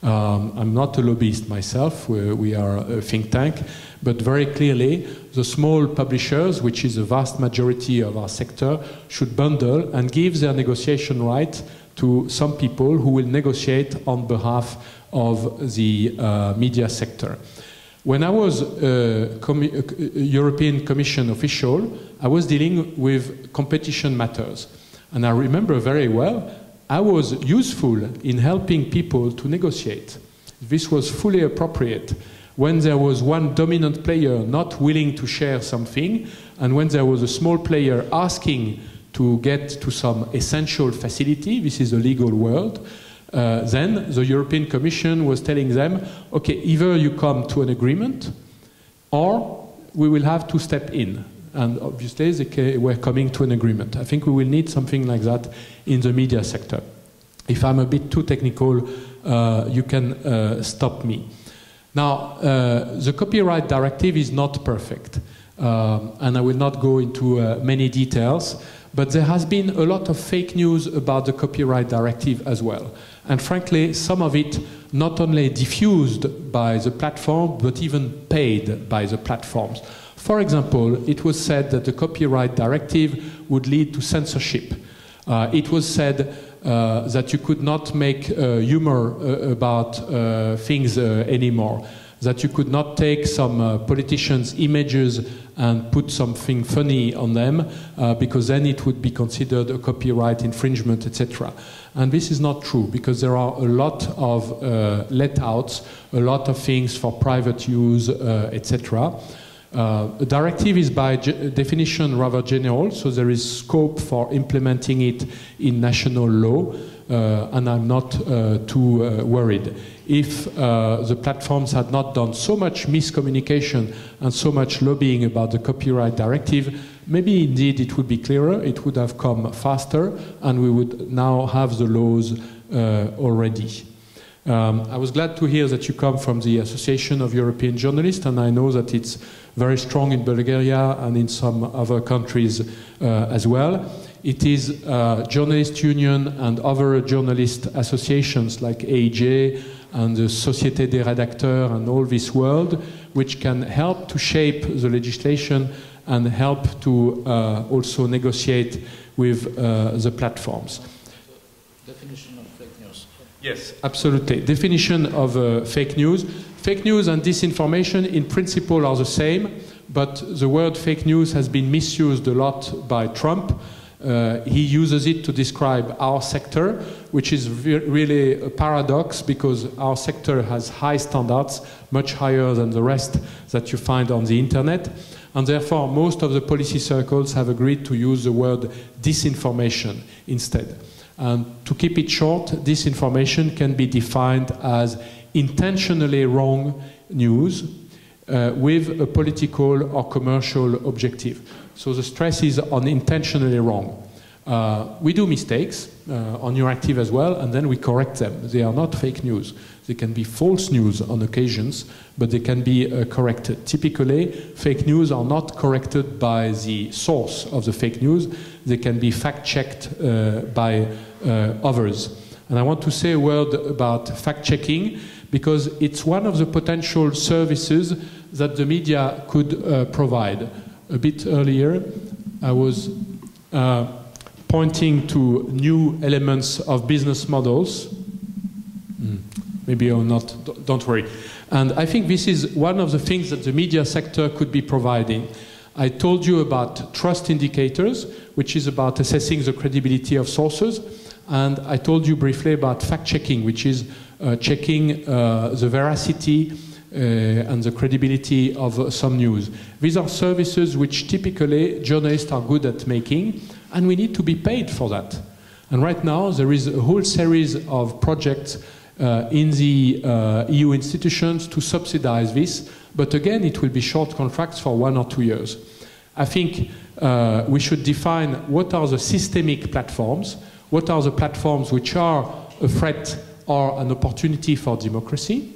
I'm not a lobbyist myself, we are a think tank, but very clearly the small publishers, which is the vast majority of our sector, should bundle and give their negotiation right to some people who will negotiate on behalf of the media sector. When I was a European Commission official, I was dealing with competition matters. And I remember very well, I was useful in helping people to negotiate. This was fully appropriate. When there was one dominant player not willing to share something, and when there was a small player asking to get to some essential facility, this is a legal world, then the European Commission was telling them, okay, either you come to an agreement, or we will have to step in. And obviously they were coming to an agreement. I think we will need something like that in the media sector. If I'm a bit too technical, you can stop me. Now, the copyright directive is not perfect. And I will not go into many details, but there has been a lot of fake news about the copyright directive as well. And frankly, some of it not only diffused by the platform, but even paid by the platforms. For example, it was said that the copyright directive would lead to censorship. It was said that you could not make humor about things anymore, that you could not take some politicians' images and put something funny on them, because then it would be considered a copyright infringement, etc. And this is not true, because there are a lot of let-outs, a lot of things for private use, etc. The directive is by definition rather general, so there is scope for implementing it in national law, and I'm not too worried. if the platforms had not done so much miscommunication and so much lobbying about the copyright directive, maybe indeed it would be clearer, it would have come faster, and we would now have the laws already. I was glad to hear that you come from the Association of European Journalists, and I know that it's very strong in Bulgaria and in some other countries as well. It is Journalist Union and other journalist associations like AJ and the Société des Rédacteurs and all this world, which can help to shape the legislation and help to also negotiate with the platforms. Definition of fake news. Yes, absolutely. Definition of fake news. Fake news and disinformation in principle are the same, but the word fake news has been misused a lot by Trump. He uses it to describe our sector, which is really a paradox because our sector has high standards, much higher than the rest that you find on the internet. And therefore, most of the policy circles have agreed to use the word disinformation instead. And to keep it short, disinformation can be defined as intentionally wrong news with a political or commercial objective. So the stress is on intentionally wrong. We do mistakes on Euroactiv as well, and then we correct them. They are not fake news. They can be false news on occasions, but they can be corrected. Typically, fake news are not corrected by the source of the fake news. They can be fact-checked by others. And I want to say a word about fact-checking, because it's one of the potential services that the media could provide. A bit earlier, I was pointing to new elements of business models. Maybe or not, don't worry. And I think this is one of the things that the media sector could be providing. I told you about trust indicators, which is about assessing the credibility of sources. And I told you briefly about fact-checking, which is checking the veracity and the credibility of some news. These are services which typically journalists are good at making, and we need to be paid for that. And right now there is a whole series of projects in the EU institutions to subsidize this, but again it will be short contracts for 1 or 2 years. I think we should define what are the systemic platforms, what are the platforms which are a threat or an opportunity for democracy.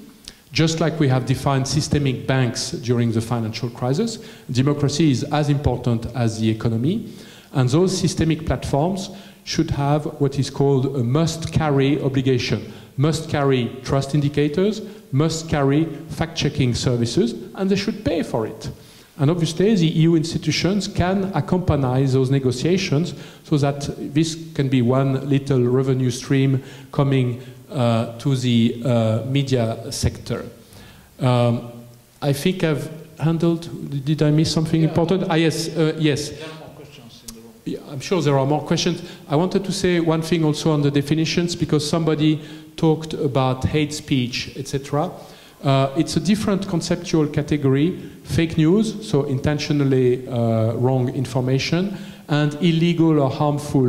Just like we have defined systemic banks during the financial crisis, democracy is as important as the economy, and those systemic platforms should have what is called a must-carry obligation. Must carry trust indicators, must carry fact-checking services, and they should pay for it. And obviously the EU institutions can accompany those negotiations so that this can be one little revenue stream coming to the media sector. I think I've handled, did I miss something important? Yes, yes. There are more questions in the room. Yeah, I'm sure there are more questions. I wanted to say one thing also on the definitions, because somebody talked about hate speech, etc. It's a different conceptual category: fake news, so intentionally wrong information, and illegal or harmful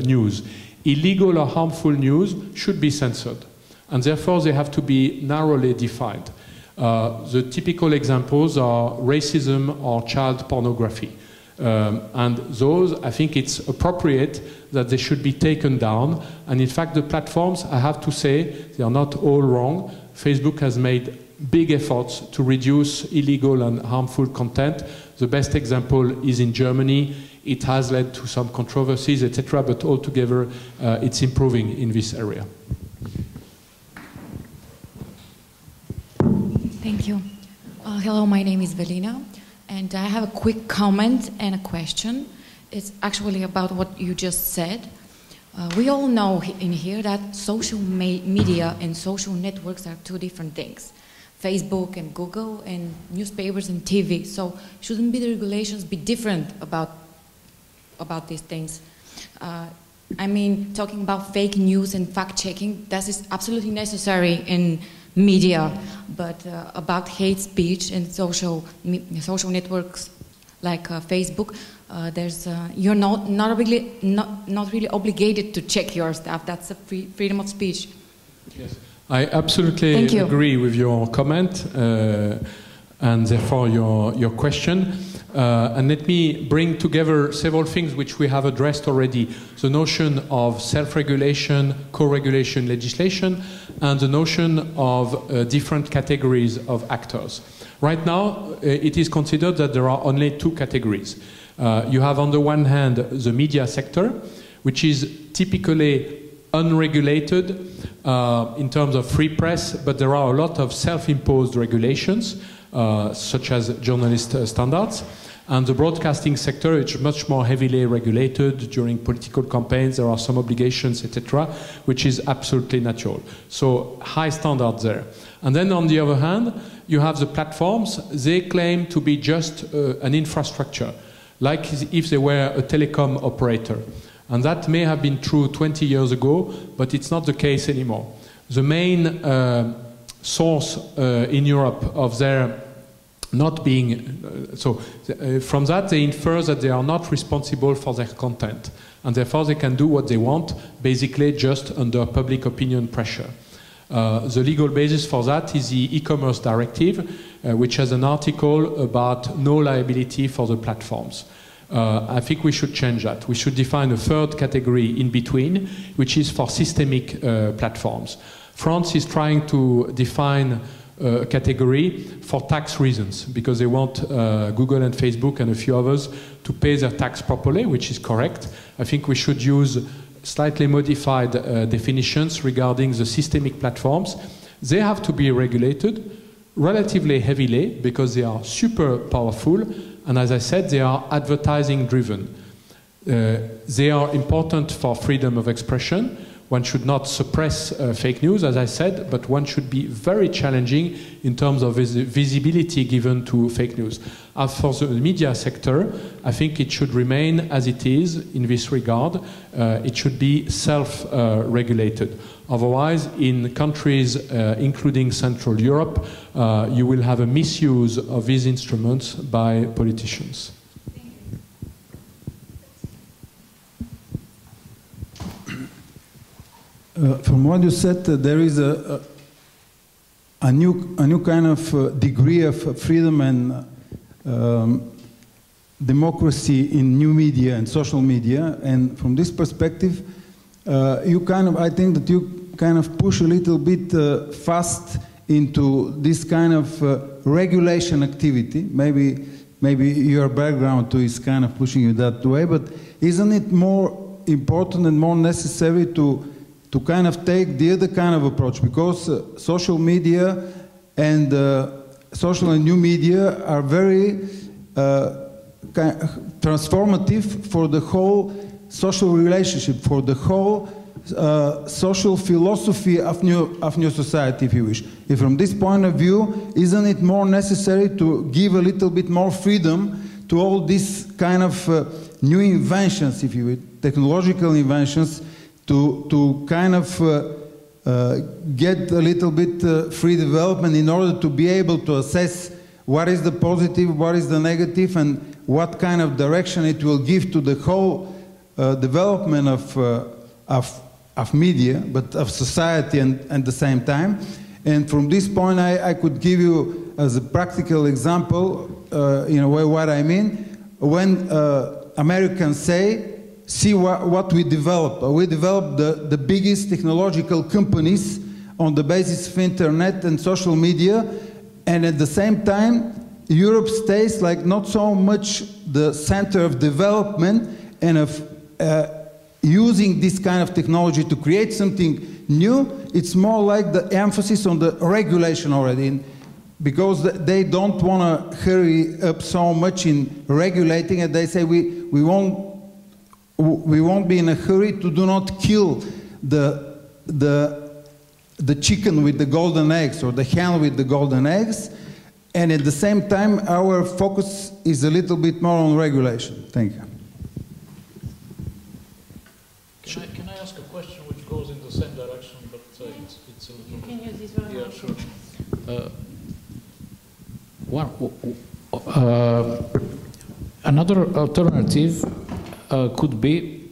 news. Illegal or harmful news should be censored, and therefore they have to be narrowly defined. The typical examples are racism or child pornography. And those, I think it's appropriate that they should be taken down. And in fact, the platforms, I have to say, they are not all wrong. Facebook has made big efforts to reduce illegal and harmful content. The best example is in Germany. It has led to some controversies, etc., but altogether it's improving in this area. Thank you. Hello, my name is Velina, and I have a quick comment and a question. It's actually about what you just said. We all know in here that social media and social networks are two different things. Facebook and Google and newspapers and TV. So shouldn't be the regulations be different about these things? I mean, talking about fake news and fact-checking, that is absolutely necessary in media, but about hate speech and social networks like Facebook, you're not really obligated to check your stuff. That's a freedom of speech. Yes, I absolutely agree with your comment and therefore your question. And let me bring together several things which we have addressed already. The notion of self-regulation, co-regulation legislation, and the notion of different categories of actors. Right now, it is considered that there are only two categories. You have on the one hand the media sector, which is typically unregulated in terms of free press, but there are a lot of self-imposed regulations, such as journalist standards. And the broadcasting sector is much more heavily regulated. During political campaigns, there are some obligations, etc., which is absolutely natural. So high standards there. And then on the other hand, you have the platforms. They claim to be just an infrastructure, like if they were a telecom operator. And that may have been true 20 years ago, but it's not the case anymore. The main source in Europe of their not being, from that they infer that they are not responsible for their content, and therefore they can do what they want, basically just under public opinion pressure. The legal basis for that is the e-commerce directive, which has an article about no liability for the platforms. I think we should change that. We should define a third category in between, which is for systemic platforms. France is trying to define a category for tax reasons, because they want Google and Facebook and a few others to pay their tax properly, which is correct. I think we should use slightly modified definitions regarding the systemic platforms. They have to be regulated relatively heavily because they are super powerful, and as I said, they are advertising driven. They are important for freedom of expression. One should not suppress fake news, as I said, but one should be very challenging in terms of visibility given to fake news. As for the media sector, I think it should remain as it is in this regard. It should be self-regulated. Otherwise, in countries including Central Europe, you will have a misuse of these instruments by politicians. From what you said, there is a new kind of degree of freedom and democracy in new media and social media. And from this perspective, I think that you kind of push a little bit fast into this kind of regulation activity. Maybe your background too is kind of pushing you that way. But isn't it more important and more necessary to kind of take the other kind of approach, because social media and social and new media are very transformative for the whole social relationship, for the whole social philosophy of new society, if you wish. If from this point of view, isn't it more necessary to give a little bit more freedom to all these kind of new inventions, if you will, technological inventions, to kind of get a little bit free development in order to be able to assess what is the positive, what is the negative, and what kind of direction it will give to the whole development of media, but of society and at the same time. And from this point, I could give you as a practical example, in a way, what I mean. When Americans say, see what we developed. We developed the biggest technological companies on the basis of internet and social media, and at the same time, Europe stays like not so much the center of development and of using this kind of technology to create something new. It's more like the emphasis on the regulation already, because they don't want to hurry up so much in regulating it. They say we won't be in a hurry to do not kill the chicken with the golden eggs, or the hen with the golden eggs, and at the same time our focus is a little bit more on regulation. Thank you. Can I ask a question which goes in the same direction, but it's a little... You can use this one. Yeah, sure. Another alternative could be,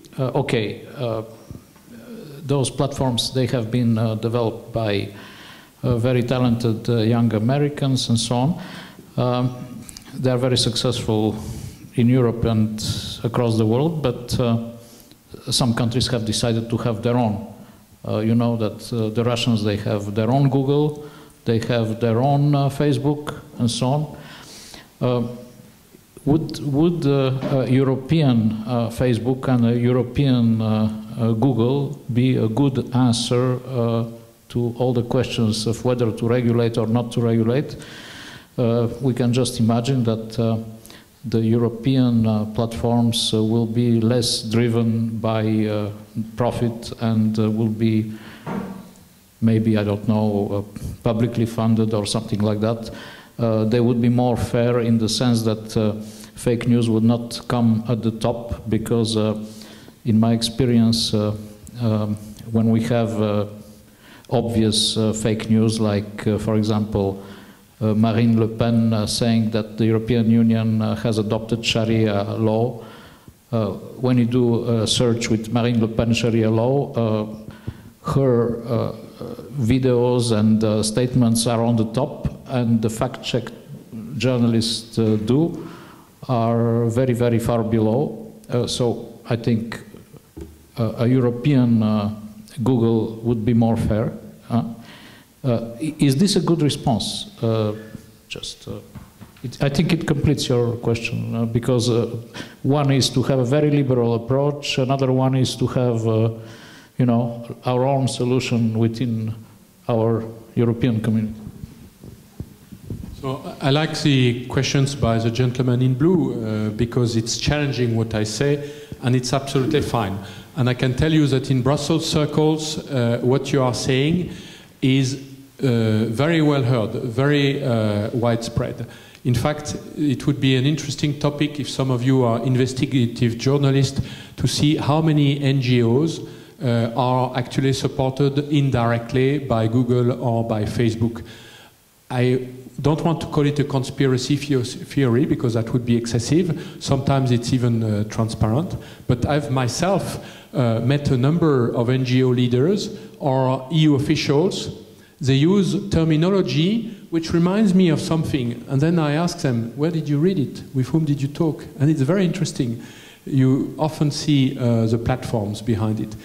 those platforms, they have been developed by very talented young Americans and so on. They are very successful in Europe and across the world, but some countries have decided to have their own. You know that the Russians, they have their own Google, they have their own Facebook, and so on. Would European Facebook and European Google be a good answer to all the questions of whether to regulate or not to regulate? We can just imagine that the European platforms will be less driven by profit and will be maybe, I don't know, publicly funded or something like that. They would be more fair in the sense that fake news would not come at the top, because in my experience, when we have obvious fake news, like for example, Marine Le Pen saying that the European Union has adopted Sharia law. When you do a search with Marine Le Pen Sharia law, her videos and statements are on the top, and the fact-check journalists do are very, very far below. So I think a European Google would be more fair. Is this a good response? I think it completes your question, because one is to have a very liberal approach, another one is to have, you know, our own solution within our European community. So I like the questions by the gentleman in blue because it's challenging what I say, and it's absolutely fine. And I can tell you that in Brussels circles, what you are saying is very well heard, very widespread. In fact, it would be an interesting topic if some of you are investigative journalists to see how many NGOs are actually supported indirectly by Google or by Facebook. I don't want to call it a conspiracy theory because that would be excessive. Sometimes it's even transparent. But I've myself met a number of NGO leaders or EU officials. They use terminology which reminds me of something, and then I ask them, where did you read it? With whom did you talk? And it's very interesting. You often see the platforms behind it.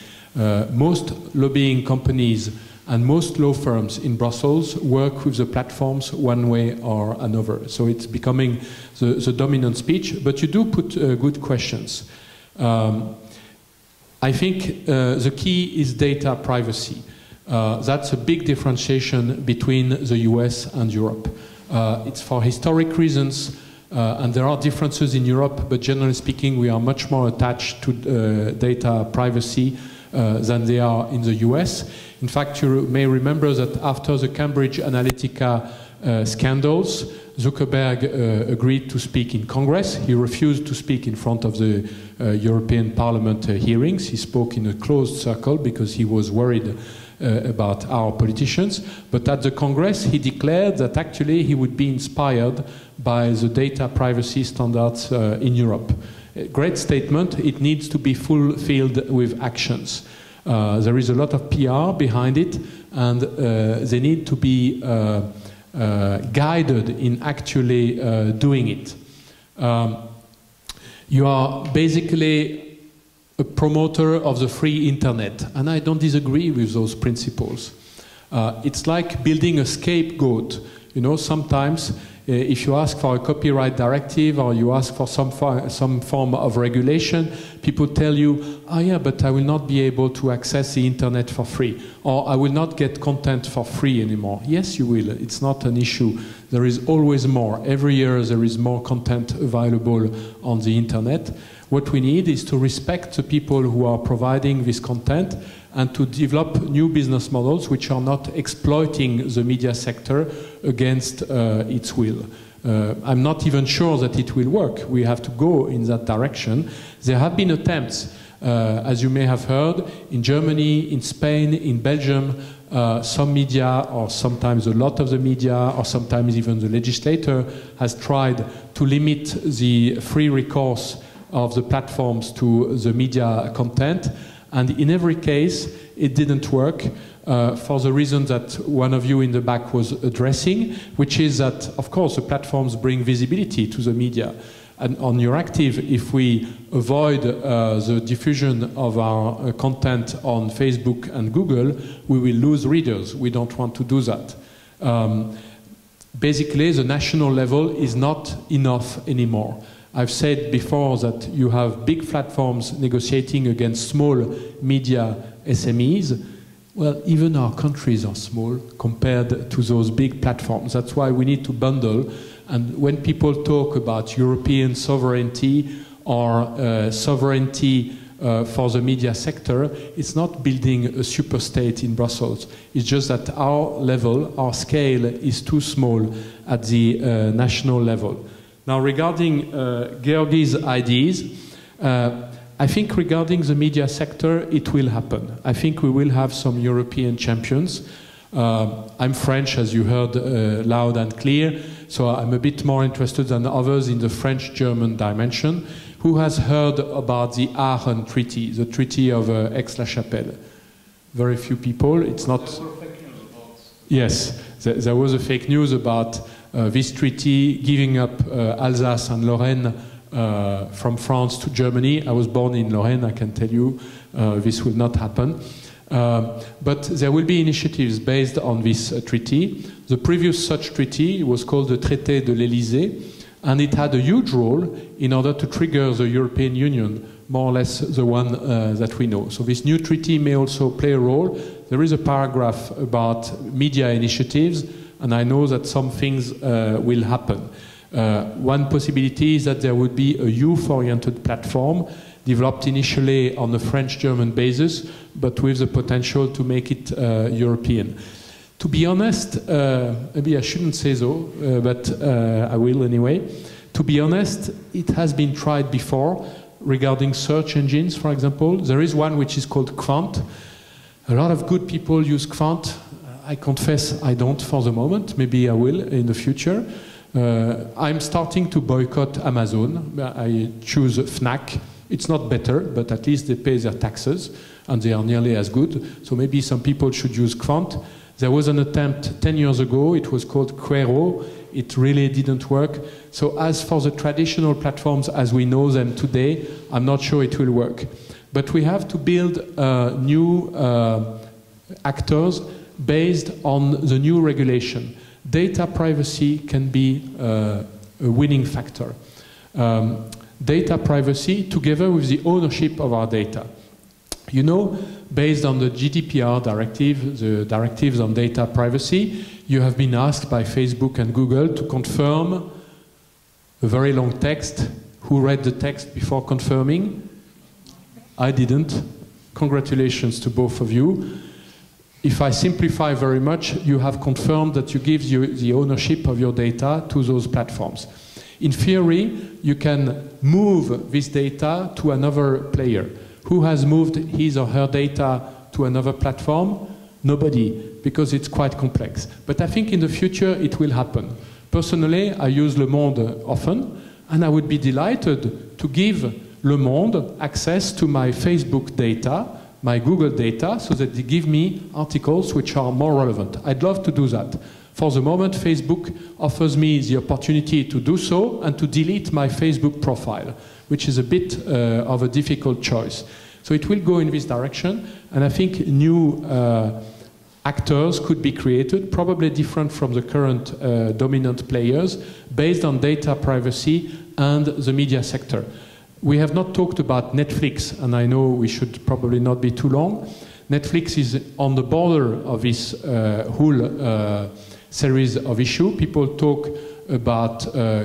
Most lobbying companies and most law firms in Brussels work with the platforms one way or another. So it's becoming the dominant speech, but you do put good questions. I think the key is data privacy. That's a big differentiation between the US and Europe. It's for historic reasons, and there are differences in Europe, but generally speaking, we are much more attached to data privacy than they are in the US. In fact, you may remember that after the Cambridge Analytica scandals, Zuckerberg agreed to speak in Congress. He refused to speak in front of the European Parliament hearings. He spoke in a closed circle because he was worried about our politicians. But at the Congress, he declared that actually he would be inspired by the data privacy standards in Europe. A great statement. It needs to be fulfilled with actions. There is a lot of PR behind it, and they need to be guided in actually doing it. You are basically a promoter of the free internet, and I don't disagree with those principles. It's like building a scapegoat. You know, sometimes if you ask for a copyright directive or you ask for some form of regulation, people tell you, oh yeah, but I will not be able to access the internet for free, or I will not get content for free anymore. Yes, you will. It's not an issue. There is always more. Every year there is more content available on the internet. What we need is to respect the people who are providing this content and to develop new business models which are not exploiting the media sector against its will. I'm not even sure that it will work. We have to go in that direction. There have been attempts, as you may have heard, in Germany, in Spain, in Belgium, some media, or sometimes a lot of the media, or sometimes even the legislator, has tried to limit the free recourse of the platforms to the media content. And in every case, it didn't work for the reason that one of you in the back was addressing, which is that, of course, the platforms bring visibility to the media. And on Euroactiv, if we avoid the diffusion of our content on Facebook and Google, we will lose readers. We don't want to do that. Basically, the national level is not enough anymore. I've said before that you have big platforms negotiating against small media SMEs. Well, even our countries are small compared to those big platforms. That's why we need to bundle. And when people talk about European sovereignty or sovereignty for the media sector, it's not building a super state in Brussels. It's just that our level, our scale is too small at the national level. Now, regarding Georgi's ideas, I think regarding the media sector, it will happen. I think we will have some European champions. I'm French, as you heard loud and clear, so I'm a bit more interested than others in the French-German dimension. Who has heard about the Aachen Treaty, the Treaty of Aix-la-Chapelle? Very few people. It's not... There were fake news about... Yes, there was a fake news about this treaty giving up Alsace and Lorraine from France to Germany. I was born in Lorraine, I can tell you this will not happen. But there will be initiatives based on this treaty. The previous such treaty was called the Traité de l'Élysée, and it had a huge role in order to trigger the European Union, more or less the one that we know. So this new treaty may also play a role. There is a paragraph about media initiatives, and I know that some things will happen. One possibility is that there would be a youth-oriented platform developed initially on a French-German basis, but with the potential to make it European. To be honest, maybe I shouldn't say so, but I will anyway. To be honest, it has been tried before regarding search engines, for example. There is one which is called Quant. A lot of good people use Quant. I confess I don't for the moment. Maybe I will in the future. I'm starting to boycott Amazon. I choose Fnac. It's not better, but at least they pay their taxes, and they are nearly as good. So maybe some people should use Quant. There was an attempt 10 years ago. It was called Quero. It really didn't work. So as for the traditional platforms as we know them today, I'm not sure it will work. But we have to build new actors based on the new regulation. Data privacy can be a winning factor. Data privacy together with the ownership of our data. You know, based on the GDPR directive, the directives on data privacy, you have been asked by Facebook and Google to confirm a very long text. Who read the text before confirming? I didn't. Congratulations to both of you. If I simplify very much, you have confirmed that you give the ownership of your data to those platforms. In theory, you can move this data to another player. Who has moved his or her data to another platform? Nobody, because it's quite complex. But I think in the future it will happen. Personally, I use Le Monde often, and I would be delighted to give Le Monde access to my Facebook data, my Google data, so that they give me articles which are more relevant. I'd love to do that. For the moment, Facebook offers me the opportunity to do so and to delete my Facebook profile, which is a bit of a difficult choice. So it will go in this direction, and I think new actors could be created, probably different from the current dominant players, based on data privacy and the media sector. We have not talked about Netflix, and I know we should probably not be too long. Netflix is on the border of this whole series of issues. People talk about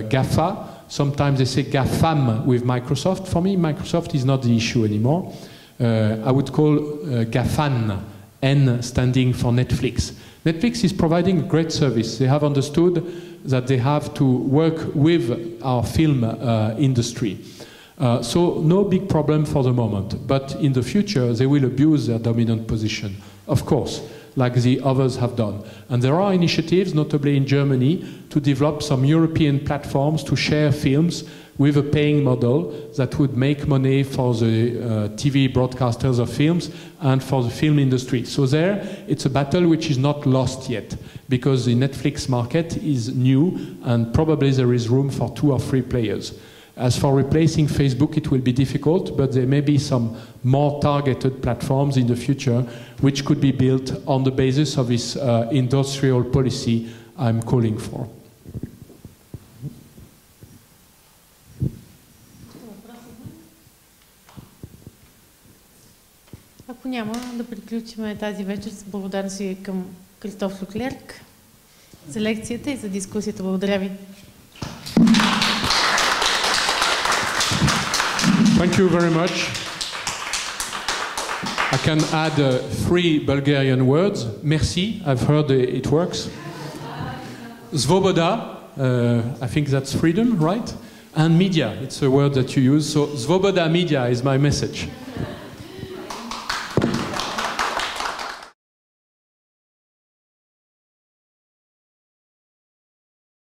GAFA. Sometimes they say GAFAM with Microsoft. For me, Microsoft is not the issue anymore. I would call GAFAN, N standing for Netflix. Netflix is providing a great service. They have understood that they have to work with our film industry. So no big problem for the moment. But in the future, they will abuse their dominant position. Of course, like the others have done. And there are initiatives, notably in Germany, to develop some European platforms to share films with a paying model that would make money for the TV broadcasters of films and for the film industry. So there, it's a battle which is not lost yet, because the Netflix market is new and probably there is room for 2 or 3 players. As for replacing Facebook, it will be difficult, but there may be some more targeted platforms in the future which could be built on the basis of this industrial policy I'm calling for. Ако няма, да приключим тази вечер с благодарност към Кристоф Леклерк за лекцията и за дискусията. Благодаря ви. Thank you very much. I can add 3 Bulgarian words. Merci, I've heard it works. Svoboda, I think that's freedom, right? And media, it's a word that you use. So Svoboda media is my message.